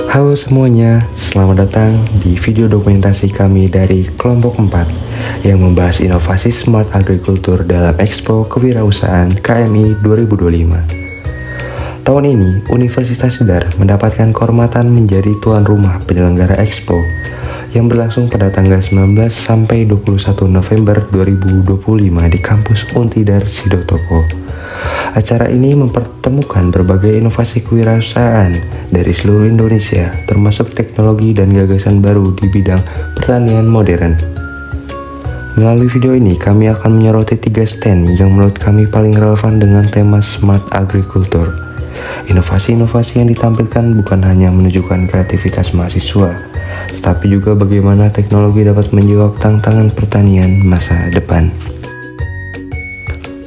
Halo semuanya, selamat datang di video dokumentasi kami dari kelompok 4 yang membahas inovasi smart agriculture dalam Expo Kewirausahaan KMI 2025. Tahun ini, Universitas Jeddah mendapatkan kehormatan menjadi tuan rumah penyelenggara Expo yang berlangsung pada tanggal 19 sampai 21 November 2025 di kampus Untidar Sidotopo. Acara ini mempertemukan berbagai inovasi kewirausahaan dari seluruh Indonesia, termasuk teknologi dan gagasan baru di bidang pertanian modern. Melalui video ini, kami akan menyoroti 3 stand yang menurut kami paling relevan dengan tema Smart Agriculture. Inovasi-inovasi yang ditampilkan bukan hanya menunjukkan kreativitas mahasiswa, tetapi juga bagaimana teknologi dapat menjawab tantangan pertanian masa depan.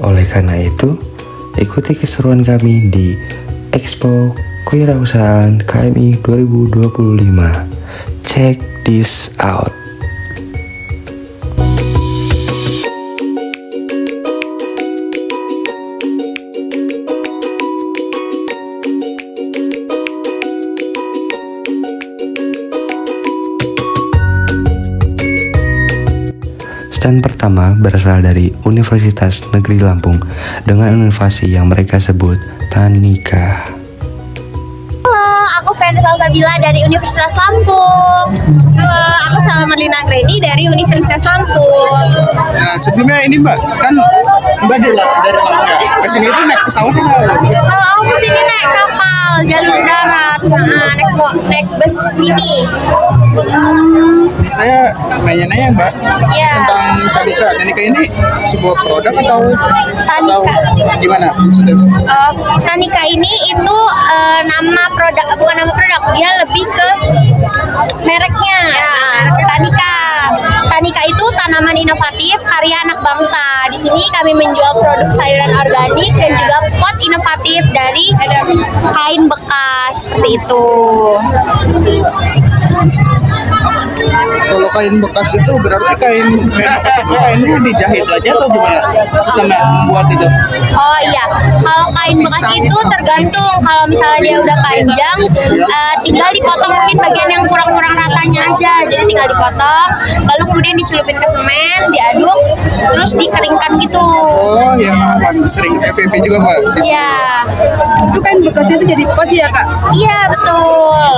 Oleh karena itu, ikuti keseruan kami di Expo Kewirausahaan KMI 2025. Check this out. Stand pertama berasal dari Universitas Negeri Lampung dengan inovasi yang mereka sebut Tanika. Halo, aku Fenda Salsabila dari Universitas Lampung. Halo, aku Salamarlina Anggreni dari Universitas Lampung. Nah, sebelumnya ini Mbak, kan Mbak dari Lampung ke sini itu naik pesawat atau? Kalau aku kesini naik kapal jalur darat, naik bus mini. Saya nanya-nanya Mbak Iya. tentang Tanika. Tanika ini sebuah produk atau gimana maksudnya? Tanika ini itu nama produk, bukan nama produk, dia lebih ke mereknya. Tanika. Tanika itu tanaman inovatif karya anak bangsa. Di sini kami menjual produk sayuran organik dan juga pot inovatif dari kain bekas seperti itu. Kalau kain bekas itu berarti kain bekas itu kainnya dijahit lagi atau gimana sistemnya buat itu? Oh iya, kalau kain bekas itu tergantung. Kalau misalnya dia udah panjang, tinggal dipotong mungkin bagian yang kurang-kurang ratanya aja. Jadi tinggal dipotong, lalu kemudian dicelupin ke semen, diaduk, terus dikeringkan gitu. Oh ya, sering FVP juga Mbak. Iya. Itu kan bekasnya itu jadi pot ya kak? Iya betul.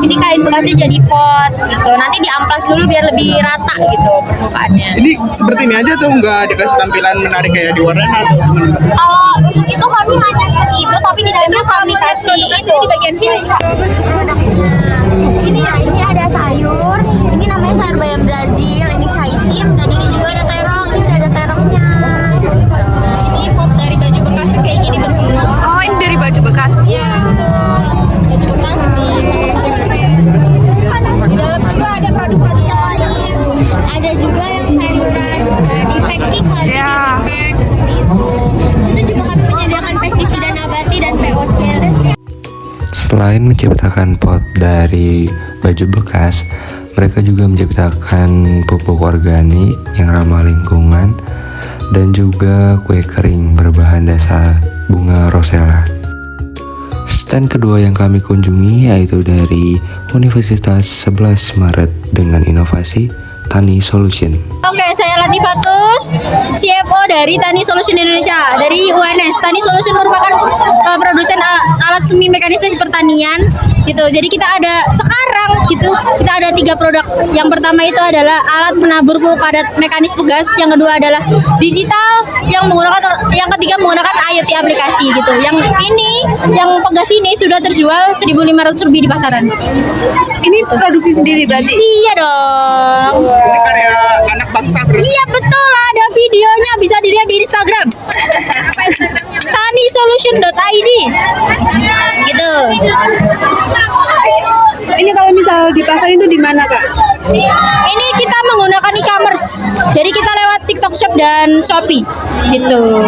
Ini kain bekasnya jadi pot gitu. Nanti diamplas dulu biar lebih rata gitu permukaannya. Ini seperti ini aja tuh nggak dikasih tampilan menarik kayak di warna atau gimana? Untuk itu kami hanya seperti itu, tapi di dalamnya kami kasih itu di bagian sini. Ini ada sayur. Ini namanya sayur bayam Brazil. Ini caisim dan ini juga ada terong. Ini udah ada terongnya. Ini pot dari baju bekas kayak gini bentuknya. Oh ini dari baju bekas? Iya betul. Baju bekas dicampur semen. Di dalam juga ada produk-produk yang lain. Ada juga yang sayuran di packing lagi. Iya. Seperti itu. Situ juga kami menyediakan pestisida nabati dan POC. Selain menciptakan pot dari baju bekas, mereka juga menciptakan pupuk organik yang ramah lingkungan dan juga kue kering berbahan dasar bunga rosella. Stand kedua yang kami kunjungi yaitu dari Universitas 11 Maret dengan inovasi Tani Solution. Oke, saya Latifatus, CFO dari Tani Solution Indonesia, dari UNS. Tani Solution merupakan produsen alat semi mekanisasi pertanian gitu. Jadi kita ada sekarang gitu, kita ada 3 produk. Yang pertama itu adalah alat menabur pupuk padat mekanis pegas, yang kedua adalah digital, yang ketiga menggunakan IoT aplikasi gitu. Yang ini, yang pegas ini sudah terjual 1.500 lebih di pasaran. Ini produksi sendiri berarti? Iya dong. Ini karya anak bangsa berarti. Iya betul, ada videonya, bisa dilihat di Instagram. tanisolution.id gitu. Ini kalau misal dipasarin itu di mana kak? Ini kita menggunakan e-commerce, jadi kita lewat TikTok Shop dan Shopee gitu.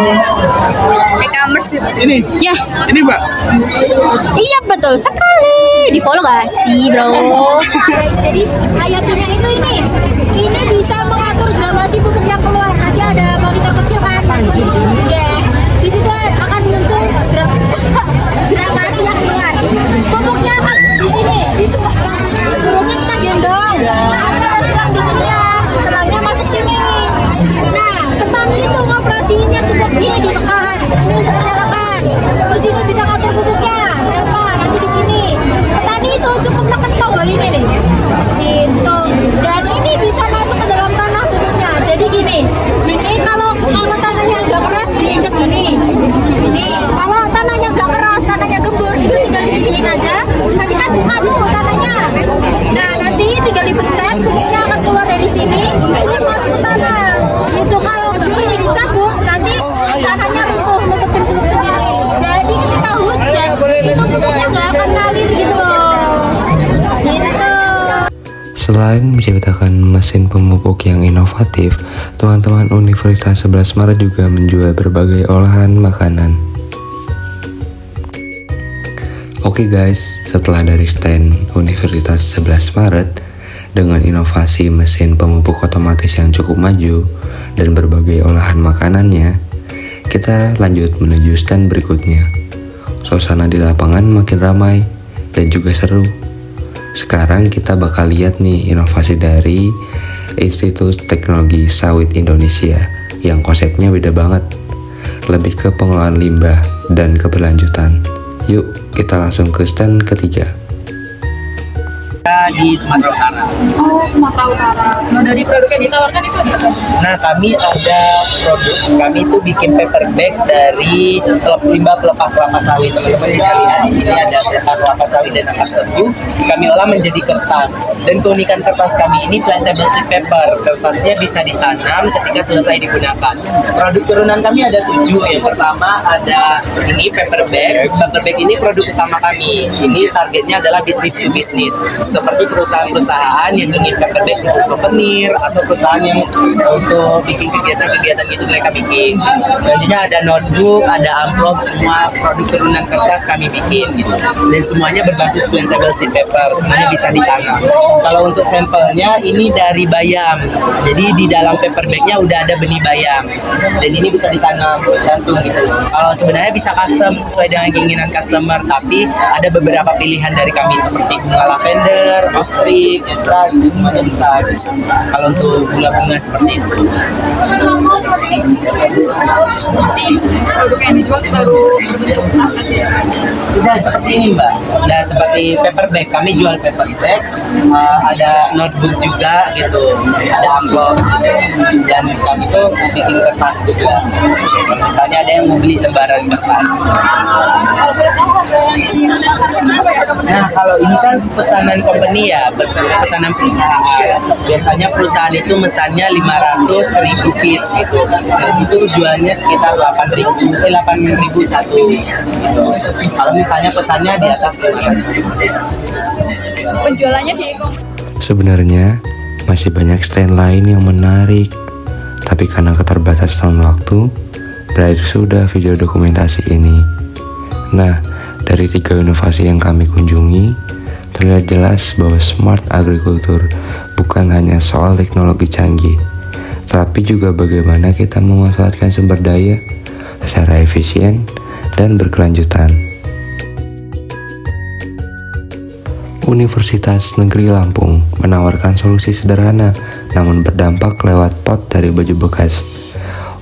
E-commerce. Ini? Ya, Ini Mbak? iya betul sekali. Di follow gak sih bro? Jadi IoT-nya itu ini bisa mengatur gramasi pupuk yang keluar. Nanti ada monitor kecil kan di sini. Ya, di situ akan muncul gramasi yang keluar. Pupuknya akan di sini, di semua masukin aja, nanti kan buka tuh tanahnya. Nah nanti tinggal dipencet, pupuknya akan keluar dari sini, terus masuk ke tanah. Gitu kalau ini dicabut, nanti tanahnya runtuh, nutupin pupuk sendiri. Jadi ketika hujan, itu pupuknya nggak akan ngalir gitu loh. Gitu. Selain menciptakan mesin pemupuk yang inovatif, teman-teman Universitas 11 Maret juga menjual berbagai olahan makanan. Oke guys, setelah dari stand Universitas 11 Maret dengan inovasi mesin pemupuk otomatis yang cukup maju dan berbagai olahan makanannya, kita lanjut menuju stand berikutnya. Suasana di lapangan makin ramai dan juga seru. Sekarang kita bakal lihat nih inovasi dari Institut Teknologi Sawit Indonesia yang konsepnya beda banget, lebih ke pengelolaan limbah dan keberlanjutan. Yuk kita langsung ke stand ketiga. Di Sumatera Utara. Oh, Sumatera Utara. Nah dari produk yang ditawarkan itu apa? Nah, kami ada produk, kami itu bikin paper bag dari limbah pelepah kelapa sawit. Teman-teman bisa lihat di sini ada pelepah kelapa sawit dan ampas tebu. Kami olah menjadi kertas. Dan keunikan kertas kami ini plantable sheet paper. Kertasnya bisa ditanam ketika selesai digunakan. Produk turunan kami ada 7. Yang pertama ada ini paper bag. Paper bag ini produk utama kami. Ini targetnya adalah bisnis to bisnis. Seperti perusahaan-perusahaan yang ingin paper bag untuk souvenir atau perusahaan yang untuk bikin kegiatan-kegiatan gitu mereka bikin. Selanjutnya ada notebook, ada amplop, semua produk turunan kertas kami bikin gitu. Dan semuanya berbasis plantable sheet paper, semuanya bisa ditanam. Kalau untuk sampelnya ini dari bayam. Jadi di dalam paper bagnya udah ada benih bayam. Dan ini bisa ditanam langsung gitu. Kalau sebenarnya bisa custom sesuai dengan keinginan customer, tapi ada beberapa pilihan dari kami seperti bunga lavender, ostrich, extra, gitu semuanya bisa. Kalau untuk bunga-bunga seperti itu. Produk yang dijual baru berbentuk plastik ya? Udah seperti ini mbak, udah seperti paper bag. Kami jual paper bag, ada notebook juga gitu, ada amplop gitu. Dan kami tuh bikin kertas juga. Misalnya ada yang mau beli lembaran kertas. Nah kalau ini kan pesanan company ya, pesanan perusahaan. Biasanya perusahaan itu mesannya 500.000 piece gitu. Dan itu jualnya sekitar 8.000 satu gitu. Kalau misalnya pesannya di atas 500. Penjualannya di Sebenarnya masih banyak stand lain yang menarik, tapi karena keterbatasan waktu, berakhir sudah video dokumentasi ini. Nah, dari 3 inovasi yang kami kunjungi, terlihat jelas bahwa smart agriculture bukan hanya soal teknologi canggih, tapi juga bagaimana kita memanfaatkan sumber daya secara efisien dan berkelanjutan. Universitas Negeri Lampung menawarkan solusi sederhana namun berdampak lewat pot dari baju bekas.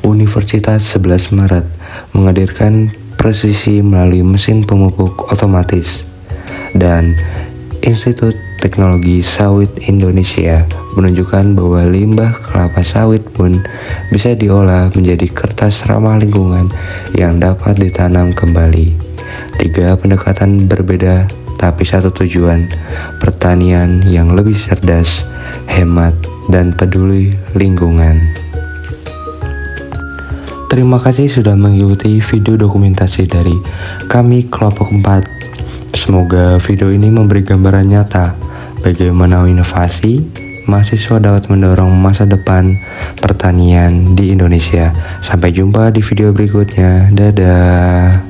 Universitas 11 Maret menghadirkan presisi melalui mesin pemupuk otomatis, dan Institut Teknologi Sawit Indonesia menunjukkan bahwa limbah kelapa sawit pun bisa diolah menjadi kertas ramah lingkungan yang dapat ditanam kembali. 3 pendekatan berbeda tapi satu tujuan, pertanian yang lebih cerdas, hemat, dan peduli lingkungan. Terima kasih sudah mengikuti video dokumentasi dari kami kelompok 4. Semoga video ini memberi gambaran nyata bagaimana inovasi mahasiswa dapat mendorong masa depan pertanian di Indonesia. Sampai jumpa di video berikutnya. Dadah.